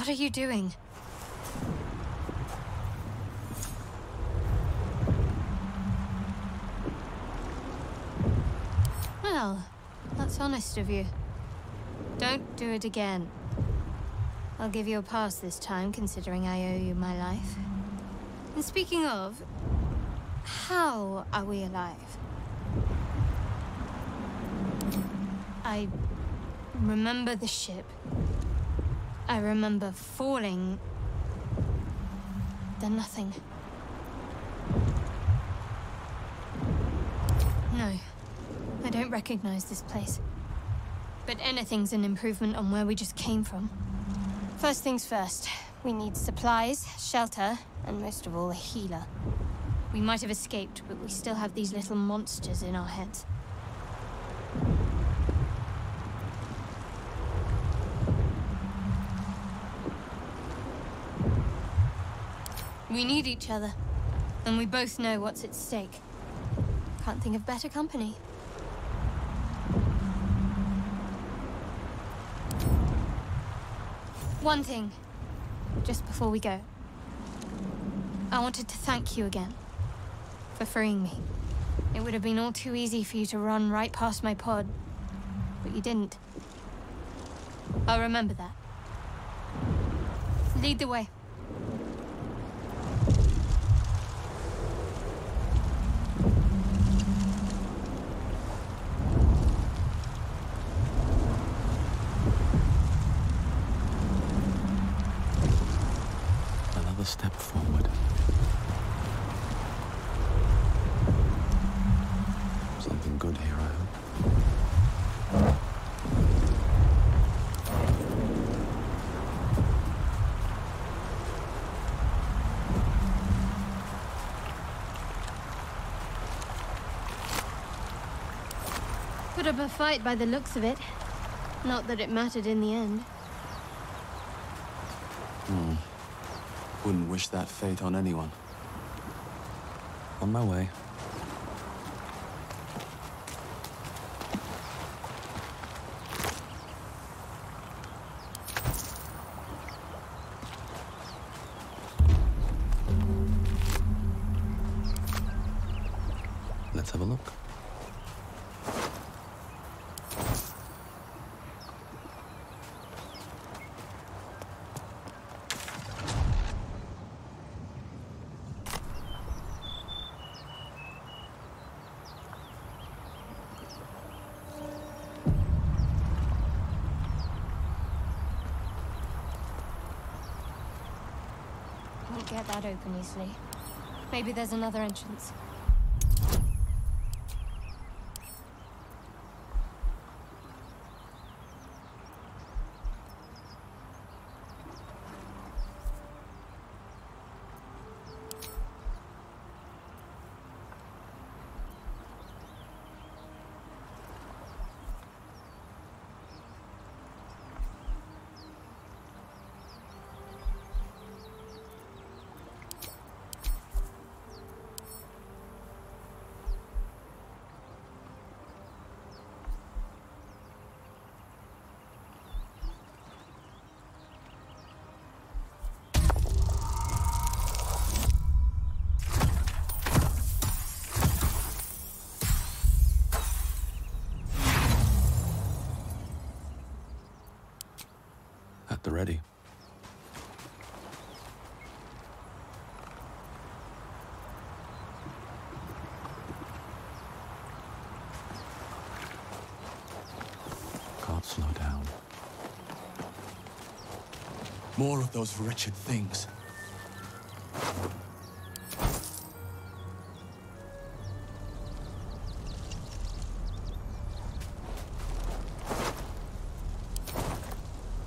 What are you doing? Well, that's honest of you. Don't do it again. I'll give you a pass this time, considering I owe you my life. And speaking of, how are we alive? I remember the ship. I remember falling. Then nothing. No, I don't recognize this place. But anything's an improvement on where we just came from. First things first, we need supplies, shelter, and most of all, a healer. We might have escaped, but we still have these little monsters in our heads. We need each other, and we both know what's at stake. Can't think of better company. One thing, just before we go. I wanted to thank you again for freeing me. It would have been all too easy for you to run right past my pod, but you didn't. I'll remember that. Lead the way. Step forward. Something good here, I hope. Put up a fight by the looks of it. Not that it mattered in the end. Wouldn't wish that fate on anyone. On my way. Let's have a look. Won't get that open easily. Maybe there's another entrance. At the ready. Can't slow down. More of those wretched things.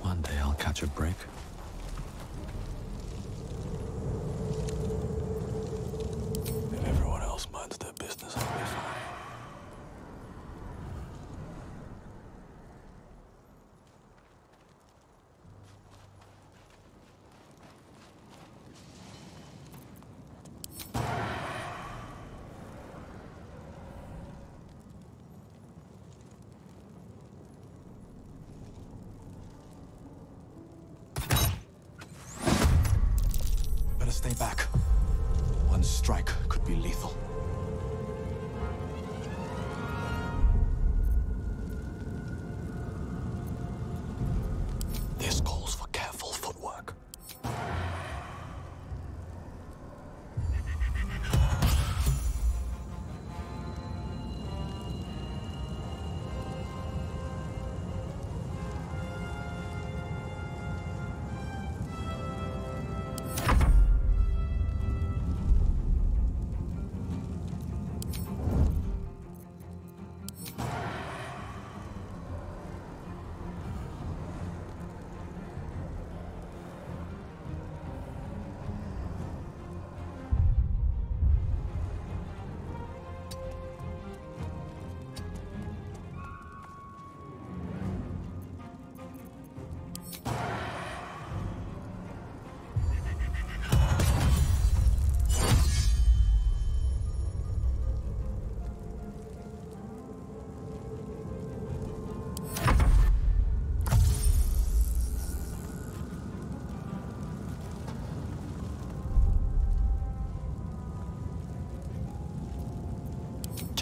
One day I'll catch a break. If everyone else minds their business, I'll be fine.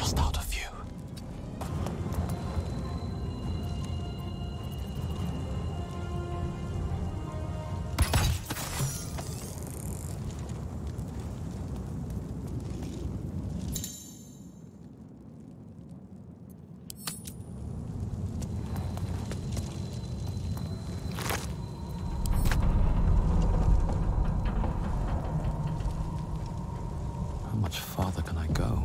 just out of view. How much farther can I go?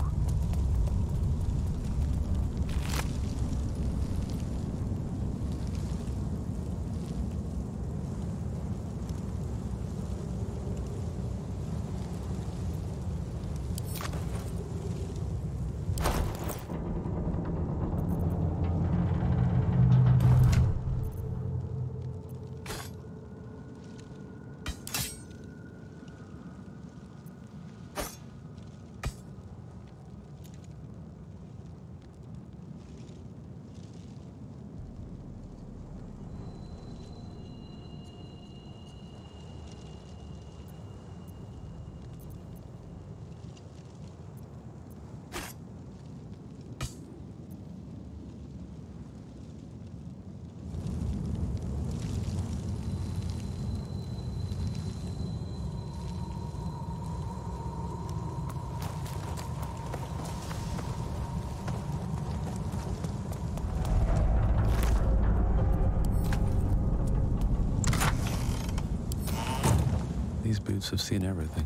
These boots have seen everything.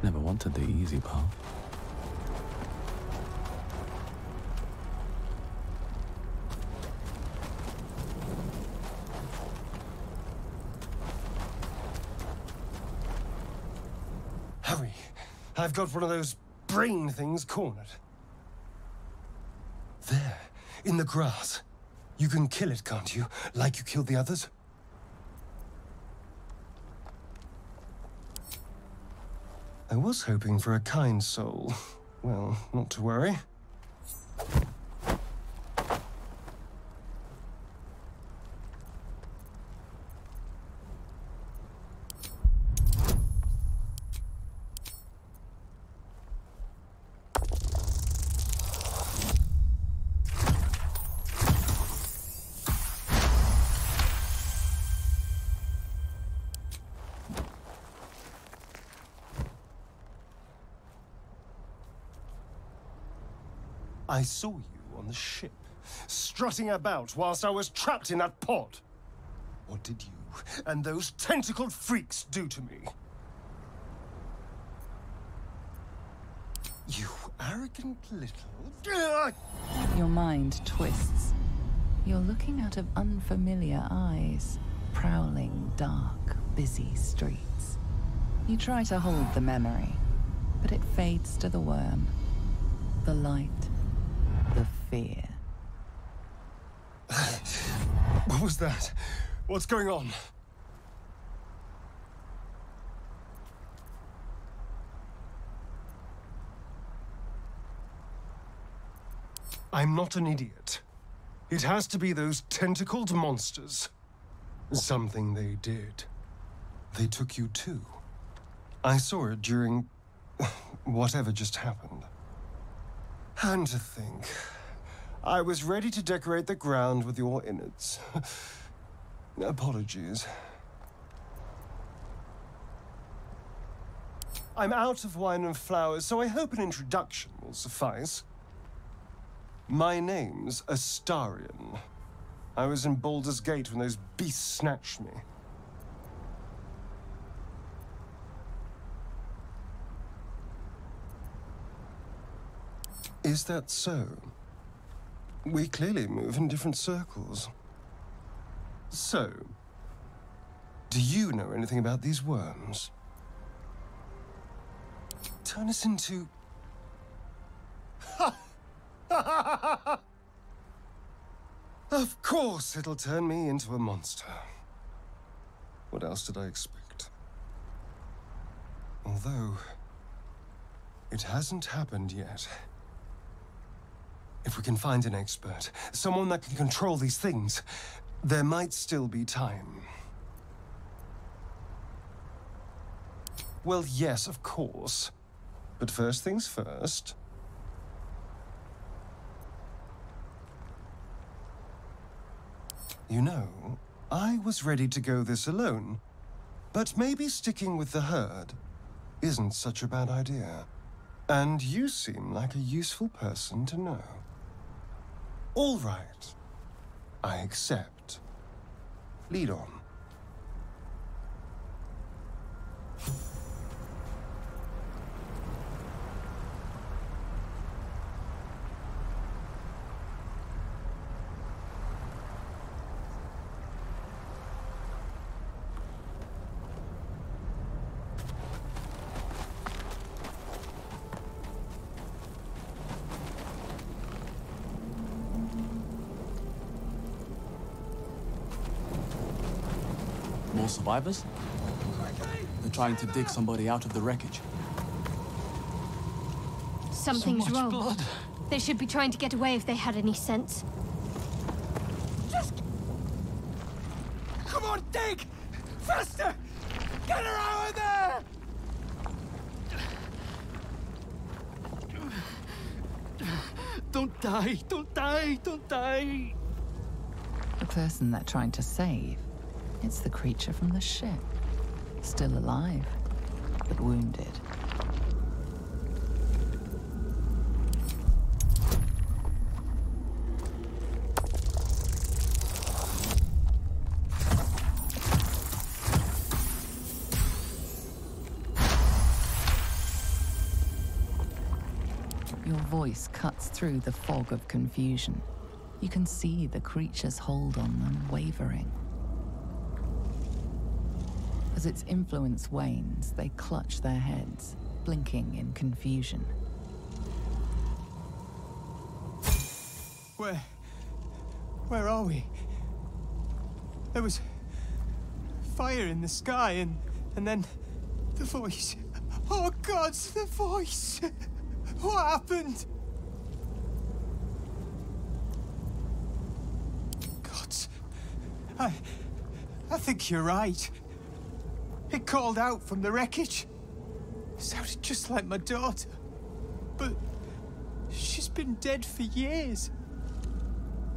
Never wanted the easy path. Hurry! I've got one of those brain things cornered. There, in the grass. You can kill it, can't you? Like you killed the others? I was hoping for a kind soul. Well, not to worry. I saw you on the ship, strutting about whilst I was trapped in that pod. What did you and those tentacled freaks do to me? You arrogant little... Your mind twists. You're looking out of unfamiliar eyes, prowling dark, busy streets. You try to hold the memory, but it fades to the worm. The light. The fear. What was that? What's going on? I'm not an idiot. It has to be those tentacled monsters. Something they did. They took you too. I saw it during whatever just happened. And to think, I was ready to decorate the ground with your innards. Apologies. I'm out of wine and flowers, so I hope an introduction will suffice. My name's Astarion. I was in Baldur's Gate when those beasts snatched me. Is that so? We clearly move in different circles. So, do you know anything about these worms? Turn us into... Of course it'll turn me into a monster. What else did I expect? Although, it hasn't happened yet. If we can find an expert, someone that can control these things, there might still be time. Well, yes, of course. But first things first. You know, I was ready to go this alone, but maybe sticking with the herd isn't such a bad idea. And you seem like a useful person to know. All right. I accept. Lead on. More survivors? They're trying to dig somebody out of the wreckage. Something's wrong. Blood. They should be trying to get away if they had any sense. Just... Come on, dig! Faster! Get her out of there! Don't die! Don't die! Don't die! The person they're trying to save, it's the creature from the ship. Still alive, but wounded. Your voice cuts through the fog of confusion. You can see the creature's hold on them wavering. As its influence wanes, they clutch their heads, blinking in confusion. Where are we? There was fire in the sky and then the voice. Oh, God, the voice! What happened? God, I think you're right. It called out from the wreckage. It sounded just like my daughter. But she's been dead for years.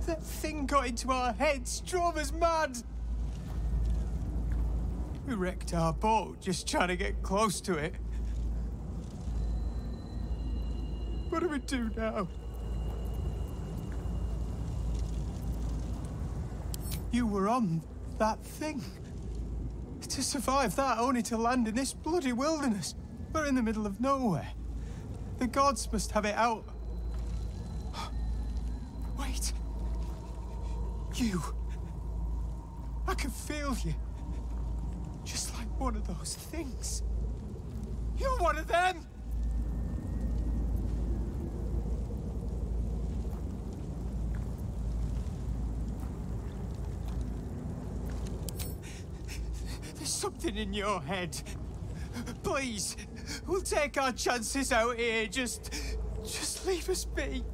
That thing got into our heads, drove us mad. We wrecked our boat just trying to get close to it. What do we do now? You were on that thing. To survive that, only to land in this bloody wilderness. We're in the middle of nowhere. The gods must have it out. Wait. You. I can feel you. Just like one of those things. You're one of them! There's something in your head. Please, we'll take our chances out here. Just leave us be.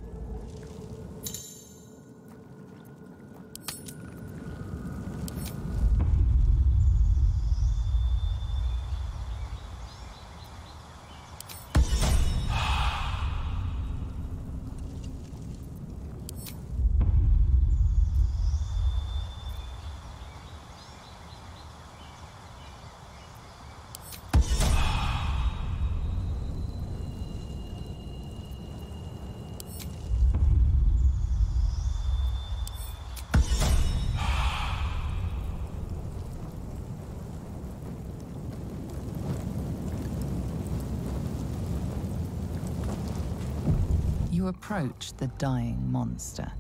You approach the dying monster.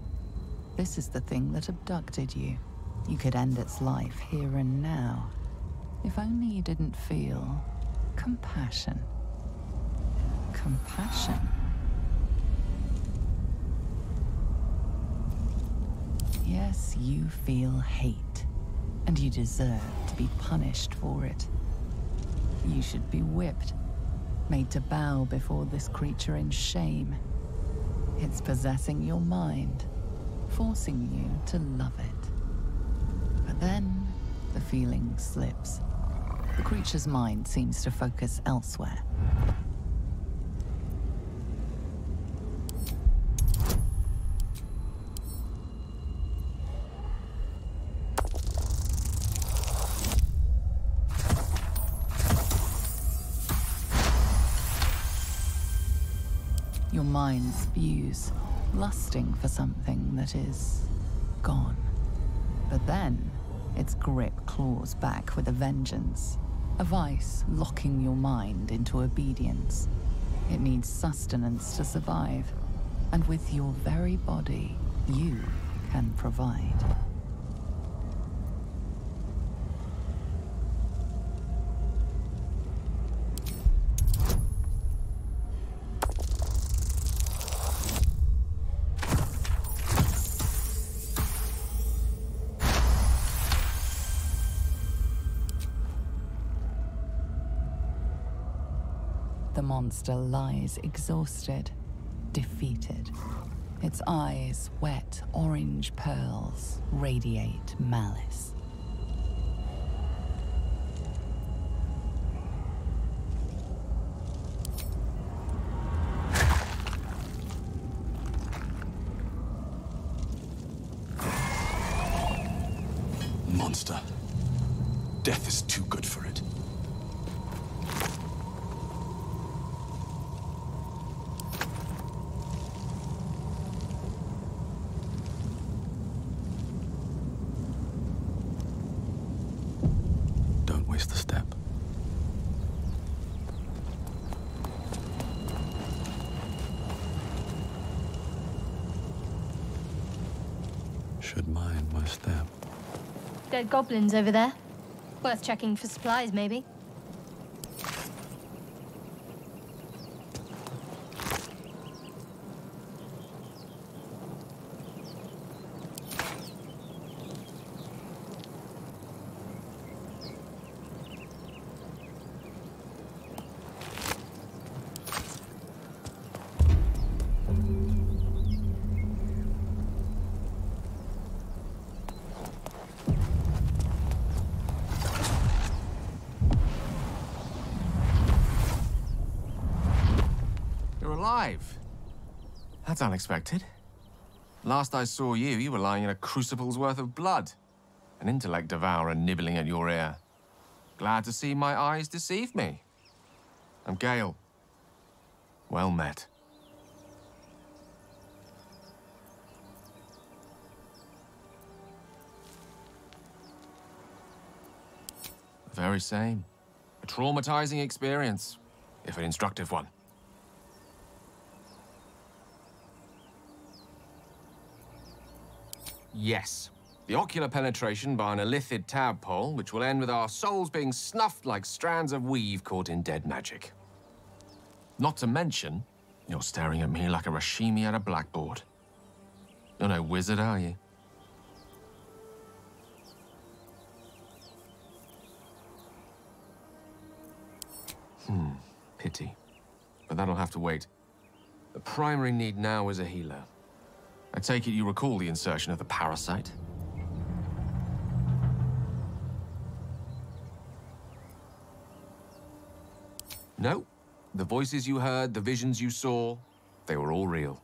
This is the thing that abducted you. You could end its life here and now. If only you didn't feel compassion. Compassion? Yes, you feel hate, and you deserve to be punished for it. You should be whipped, made to bow before this creature in shame. It's possessing your mind, forcing you to love it. But then, the feeling slips. The creature's mind seems to focus elsewhere. Your mind spews, lusting for something that is gone. But then, its grip claws back with a vengeance, a vice locking your mind into obedience. It needs sustenance to survive, and with your very body, you can provide. The monster lies exhausted, defeated. Its eyes, wet orange pearls, radiate malice. Monster. Death is too good for it. Don't waste the step. Should mind my step. Dead goblins over there. Worth checking for supplies, maybe. alive! That's unexpected. Last I saw you, you were lying in a crucible's worth of blood. An intellect devourer nibbling at your ear. Glad to see my eyes deceive me. I'm Gale. Well met. The very same. A traumatizing experience, if an instructive one. Yes. The ocular penetration by an illithid tadpole, which will end with our souls being snuffed like strands of weave caught in dead magic. Not to mention, you're staring at me like a Rashimi at a blackboard. You're no wizard, are you? Pity. But that'll have to wait. The primary need now is a healer. I take it you recall the insertion of the parasite? No. The voices you heard, the visions you saw, they were all real.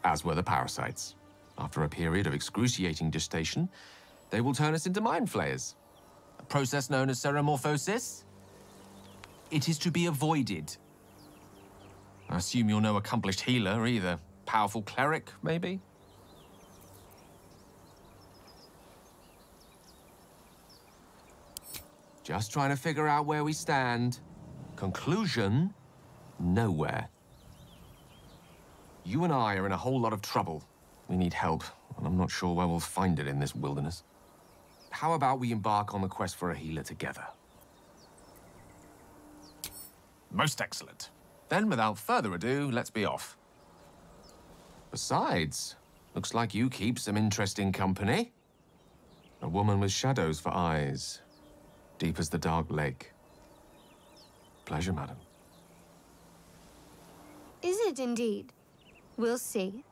As were the parasites. After a period of excruciating gestation, they will turn us into mind flayers. A process known as seromorphosis? It is to be avoided. I assume you're no accomplished healer either. Powerful cleric, maybe? Just trying to figure out where we stand. Conclusion, nowhere. You and I are in a whole lot of trouble. We need help, and I'm not sure where we'll find it in this wilderness. How about we embark on the quest for a healer together? Most excellent. Then, without further ado, let's be off. Besides, looks like you keep some interesting company. A woman with shadows for eyes, deep as the dark lake. Pleasure, madam. Is it indeed? We'll see.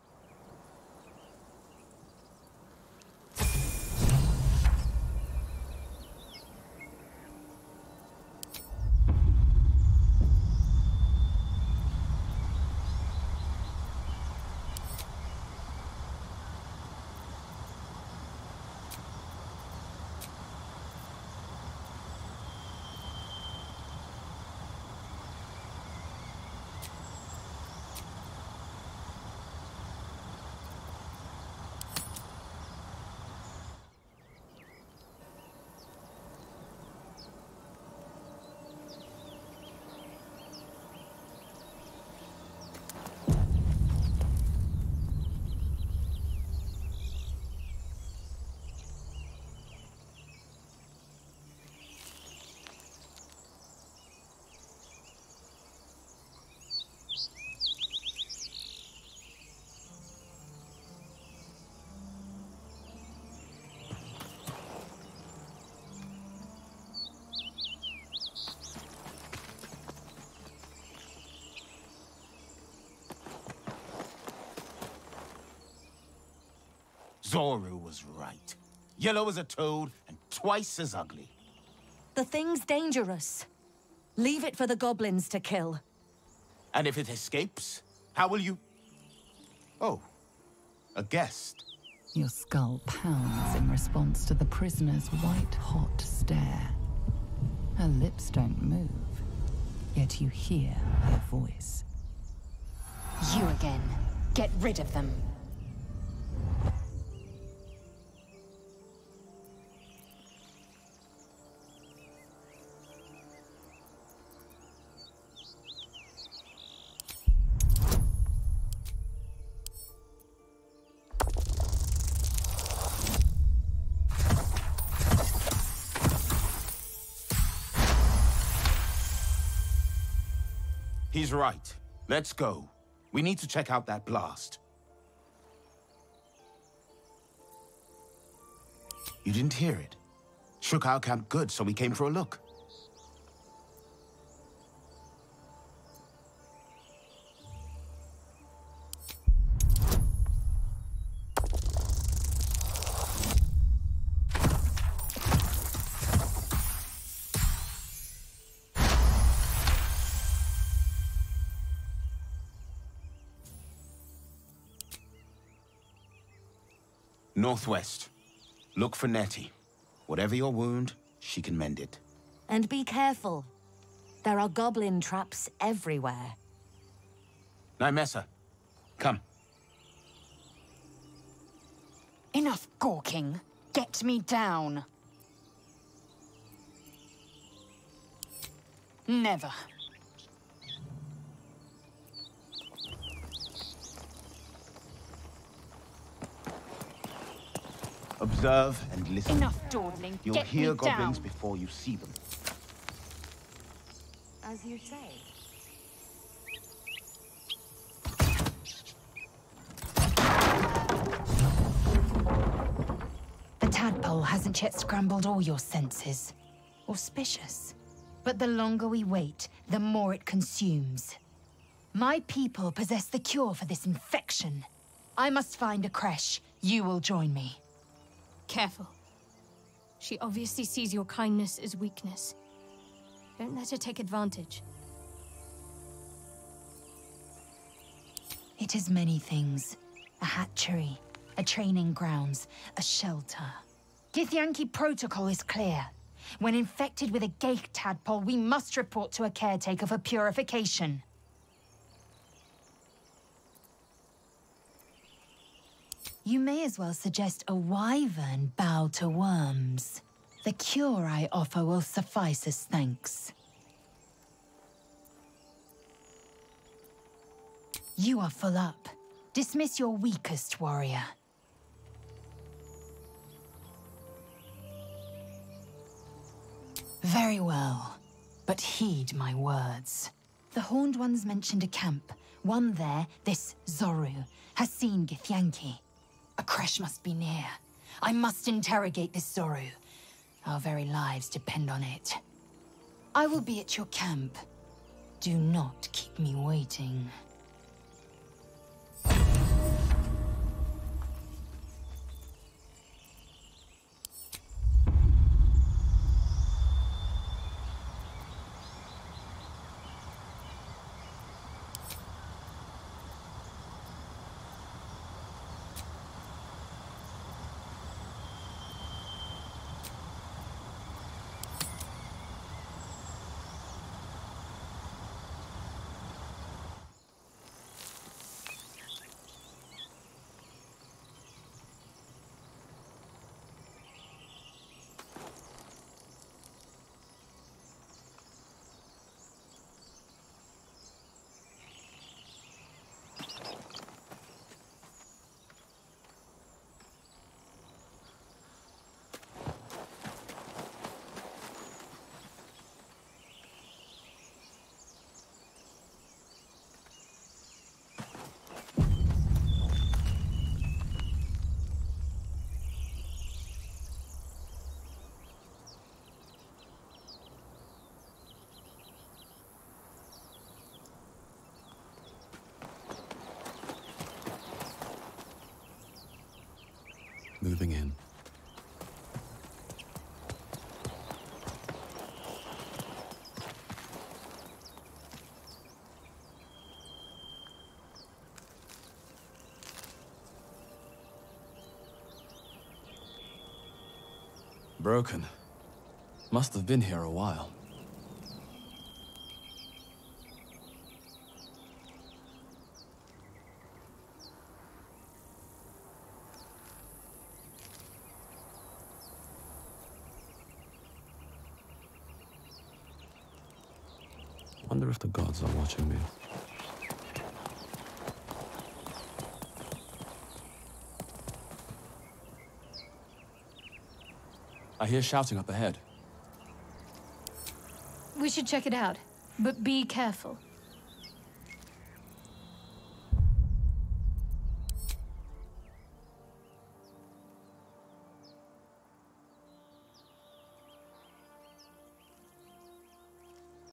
Zoru was right. Yellow as a toad and twice as ugly. The thing's dangerous. Leave it for the goblins to kill. And if it escapes, how will you... Oh, a guest. Your skull pounds in response to the prisoner's white-hot stare. Her lips don't move, yet you hear her voice. You again. Get rid of them. He's right. Let's go. We need to check out that blast. You didn't hear it? Shook our camp good, so we came for a look. Northwest. Look for Nettie. Whatever your wound, she can mend it. And be careful. There are goblin traps everywhere. Nymessa, come. Enough gawking. Get me down. Never. Observe and listen. Enough dawdling. You'll Get hear me goblins down. before you see them. As you say. The tadpole hasn't yet scrambled all your senses. Auspicious. But the longer we wait, the more it consumes. My people possess the cure for this infection. I must find a creche. You will join me. Careful. She obviously sees your kindness as weakness. Don't let her take advantage. It is many things. A hatchery, a training grounds, a shelter. Githyanki protocol is clear. When infected with a ghaik tadpole, we must report to a caretaker for purification. You may as well suggest a wyvern bow to worms. The cure I offer will suffice as thanks. You are full up. Dismiss your weakest warrior. Very well, but heed my words. The Horned Ones mentioned a camp. One there, this Zoru, has seen Githyanki. A creche must be near. I must interrogate this Zoru. Our very lives depend on it. I will be at your camp. Do not keep me waiting. Moving in. Broken. Must have been here a while. Wonder if the gods are watching me. I hear shouting up ahead. We should check it out, but be careful.